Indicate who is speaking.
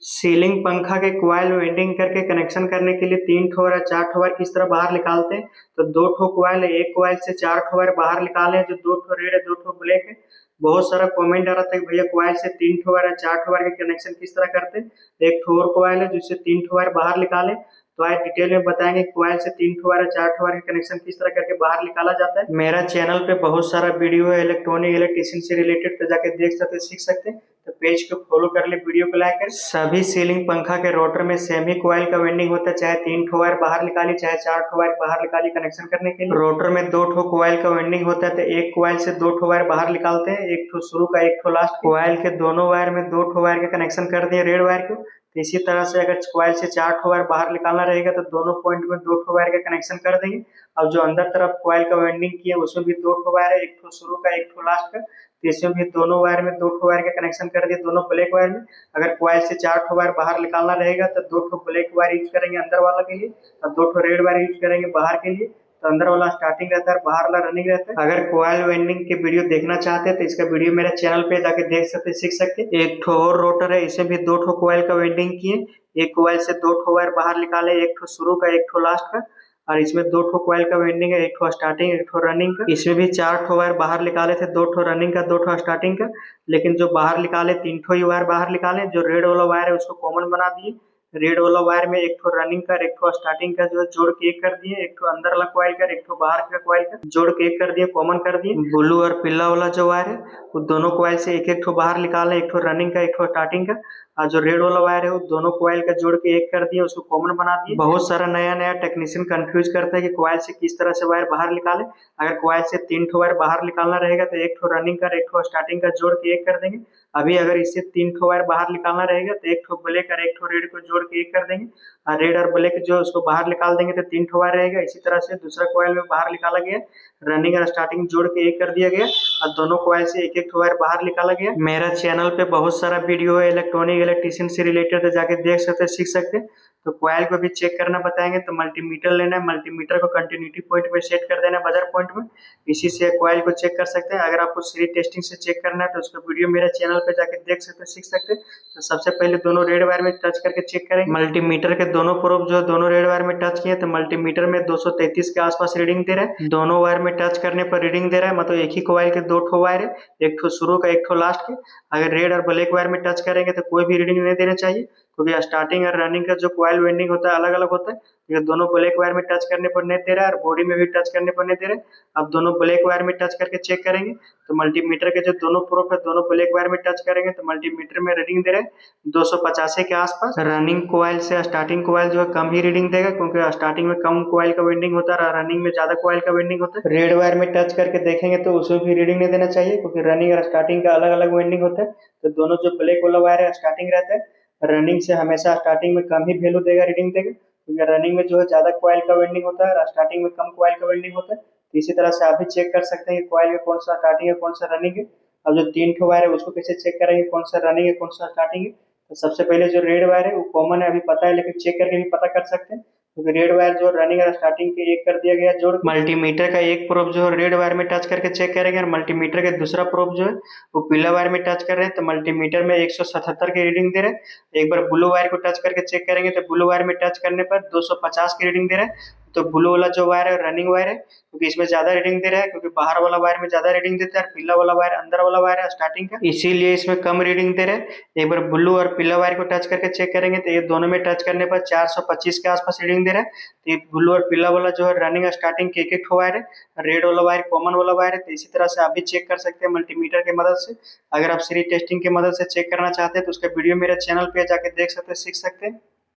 Speaker 1: Ceiling पंखा के coil welding करके कनेक्शन करने के लिए 3 ठो और 4 ठो वायर किस तरह बाहर निकालते हैं। तो 2 ठो कॉइल है, एक कॉइल से 4 ठो वायर बाहर निकाले हैं, जो 2 ठो रेड है 2 ठो ब्लैक है। बहुत सारा कमेंट आ रहा था कि भैया कॉइल से 3 ठो वायर 4 ठो वायर के कनेक्शन किस तरह करते हैं। एक ठो और कॉइल है जिससे 3 ठो वायर बाहर निकाले, तो आज डिटेल में बताएंगे कॉइल से 3 ठो वायर 4 ठो वायर के कनेक्शन किस तरह करके बाहर निकाला जाता है। मेरा चैनल पे बहुत सारा वीडियो है इलेक्ट्रॉनिक इलेक्ट्रिशियन से रिलेटेड, तो जाके देख सकते सीख सकते हैं। तो पेज को फॉलो कर ले, वीडियो को लाइक कर। सभी सीलिंग पंखा के रोटर में सेम ही कॉइल का वेंडिंग होता है, चाहे 3 ठो वायर बाहर निकाली चाहे 4 ठो वायर बाहर निकाली कनेक्शन करने के लिए। रोटर में 2 ठो कॉइल का वेंडिंग होता है, तो एक कॉइल से 2 ठो वायर बाहर निकालते हैं, एक ठो शुरू का एक ठो लास्ट। कॉइल के दोनों वायर में 2 ठो वायर का कनेक्शन कर दिए रेड वायर को। तो इसी तरह से अगर कॉइल से 4 ठो वायर बाहर निकालना रहेगा तो दोनों पॉइंट में 2 ठो वायर का कनेक्शन कर देंगे। अब जो अंदर तरफ कॉइल का वेंडिंग किया उसमें भी 2 ठो वायर है, एक ठो शुरू का एक ठो लास्ट का। तो इसमें भी दोनों वायर में 2 ठो वायर का कनेक्शन कर दिए दोनों ब्लैक वायर में। अगर कॉइल से 4 ठो वायर बाहर निकालना रहेगा तो 2 ठो ब्लैक वायर यूज करेंगे अंदर वाला के लिए और 2 ठो रेड वायर यूज करेंगे बाहर के लिए। तो अंदर वाला स्टार्टिंग रहता है, बाहर वाला रनिंग रहता है। अगर कॉइल वेंडिंग के वीडियो देखना चाहते हैं तो इसका वीडियो मेरे चैनल पे जाके देख सकते सीख सकते। एक ठो और रोटर है, इसमें भी 2 ठो कॉइल का वेंडिंग किए, एक कॉइल से 2 ठो वायर बाहर निकाले, एक ठो शुरू का एक ठो लास्ट का। और इसमें 2 ठो कॉइल का वेंडिंग है, एक ठो स्टार्टिंग एक ठो रनिंग का। इसमें भी 4 ठो वायर बाहर निकाले थे, 2 ठो रनिंग का 2 ठो स्टार्टिंग का। लेकिन जो बाहर निकाले 3 ठो ही वायर बाहर निकाले, जो रेड वाला वायर है उसको कॉमन बना दिए। रेड वाला वायर में एक ठो रनिंग का एक ठो स्टार्टिंग का जो है जोड़ के एक कर दिए, एक ठो अंदर वाला कॉइल का एक ठो बाहर का कॉइल का जोड़ के एक कर दिए, कॉमन कर दिए। ब्लू और पीला वाला जो वायर है वो दोनों कॉइल से एक एक ठो बाहर निकाले, एक ठो रनिंग का एक ठो स्टार्टिंग का। और जो रेड वाला वायर है वो दोनों कॉइल का जोड़ के एक कर दिए, उसको कॉमन बना दिए। बहुत सारा नया नया टेक्नीशियन कंफ्यूज करता है कि कॉइल से किस तरह से वायर बाहर निकाले। अगर कॉइल से 3 ठो वायर बाहर निकालना रहेगा तो एक ठो रनिंग का एक ठो स्टार्टिंग का जोड़ के एक कर देंगे। अभी अगर इससे 3 ठो वायर बाहर निकालना रहेगा तो एक ठो ब्लैक और एक ठो रेड को जोड़ के एक कर देंगे। और रेड और ब्लैक जो उसको बाहर निकाल देंगे तो 3 ठो वायर रहेगा। इसी तरह से दूसरा कॉइल में बाहर निकाला गया, रनिंग और स्टार्टिंग जोड़ के एक कर दिया गया और दोनों कॉइल से एक एक ठो वायर बाहर निकाला गया। मेरा चैनल पे बहुत सारा वीडियो है इलेक्ट्रॉनिक इलेक्ट्रिशियन से रिलेटेड, तो जाके देख सकते सीख सकते। तो कॉइल को भी चेक करना बताएंगे, तो मल्टीमीटर लेना है, मल्टीमीटर को कंटिन्यूटी पॉइंट पे सेट कर देना है, बजर पॉइंट में। इसी से कॉइल को चेक कर सकते हैं। अगर आपको सीरीज टेस्टिंग से चेक करना है तो उसका वीडियो मेरे चैनल पे जाके देख सकते सीख सकते। तो सबसे पहले दोनों रेड वायर में टच करके चेक करेंगे। मल्टीमीटर के दोनों प्रोब जो दोनों रेड वायर में टच किए तो मल्टीमीटर में 233 के आसपास रीडिंग दे रहा है। दोनों वायर में टच करने पर रीडिंग दे रहा है, मतलब एक ही कॉइल के 2 ठो वायर है, एक ठो शुरू का एक ठो लास्ट के। अगर रेड और ब्लैक वायर में टच करेंगे तो कोई भी रीडिंग नहीं देना चाहिए, क्योंकि स्टार्टिंग और रनिंग का जो कॉइल वेंडिंग होता है अलग अलग होता है। ये दोनों ब्लैक वायर में टच करने पर नहीं दे रहा है और बॉडी में भी टच करने पर नहीं दे रहा है। अब दोनों ब्लैक वायर में टच करके चेक करेंगे तो मल्टीमीटर के जो दोनों प्रोब है दोनों ब्लैक वायर में टच करेंगे तो मल्टीमीटर में रीडिंग दे रहे हैं 285 के आसपास। रनिंग कॉइल से स्टार्टिंग कॉइल जो है कम ही रीडिंग देगा, क्योंकि स्टार्टिंग में कम कॉइल का वेंडिंग होता है और रनिंग में ज्यादा कॉइल का वेंडिंग होता है। रेड वायर में टच करके देखेंगे तो उसमें भी रीडिंग नहीं देना चाहिए, क्योंकि रनिंग और स्टार्टिंग का अलग अलग वेंडिंग होता है। तो दोनों जो ब्लैक वाला वायर है स्टार्टिंग रहता है, रनिंग से हमेशा स्टार्टिंग में कम ही वैल्यू देगा, रीडिंग देगा, क्योंकि रनिंग में जो है ज्यादा कॉइल का वेंडिंग होता है और स्टार्टिंग में कम कॉइल का वेंडिंग होता है। तो इसी तरह से आप भी चेक कर सकते हैं कि कॉइल में कौन सा स्टार्टिंग है कौन सा रनिंग है। अब जो 3 ठो वायर है उसको कैसे चेक करेंगे कौन सा रनिंग है कौन सा स्टार्टिंग है। तो सबसे पहले जो रेड वायर है वो कॉमन है, अभी पता है, लेकिन चेक करके भी पता कर सकते हैं, क्योंकि रेड वायर जो रनिंग और स्टार्टिंग के एक कर दिया गया जोड़। मल्टीमीटर का एक प्रोब जो है रेड वायर में टच करके चेक करेंगे और मल्टीमीटर का दूसरा प्रोब जो है वो पीला वायर में टच कर रहे हैं, तो मल्टीमीटर में 177 की रीडिंग दे रहे हैं। एक बार ब्लू वायर को टच करके चेक करेंगे तो ब्लू वायर में टच करने पर 250 की रीडिंग दे रहा है। तो ब्लू वाला जो वायर है रनिंग वायर है, क्योंकि इसमें ज्यादा रीडिंग दे रहा है, क्योंकि बाहर वाला वायर में ज्यादा रीडिंग देता है और पीला वाला वायर अंदर वाला वायर है स्टार्टिंग का, इसीलिए इसमें कम रीडिंग दे रहा है। एक बार ब्लू और पीला वायर को टच करके चेक करेंगे तो ये दोनों में टच करने पर 425 के आसपास रीडिंग दे रहा है। तो ये ब्लू और पीला वाला जो है रनिंग स्टार्टिंग के एक एक वायर है, रेड वाला वायर कॉमन वाला वायर है। तो इसी तरह से आप भी चेक कर सकते हैं मल्टीमीटर की मदद से। अगर आप सीरीज टेस्टिंग की मदद से चेक करना चाहते हैं तो उसका वीडियो मेरे चैनल पे जाके देख सकते हैं सीख सकते हैं।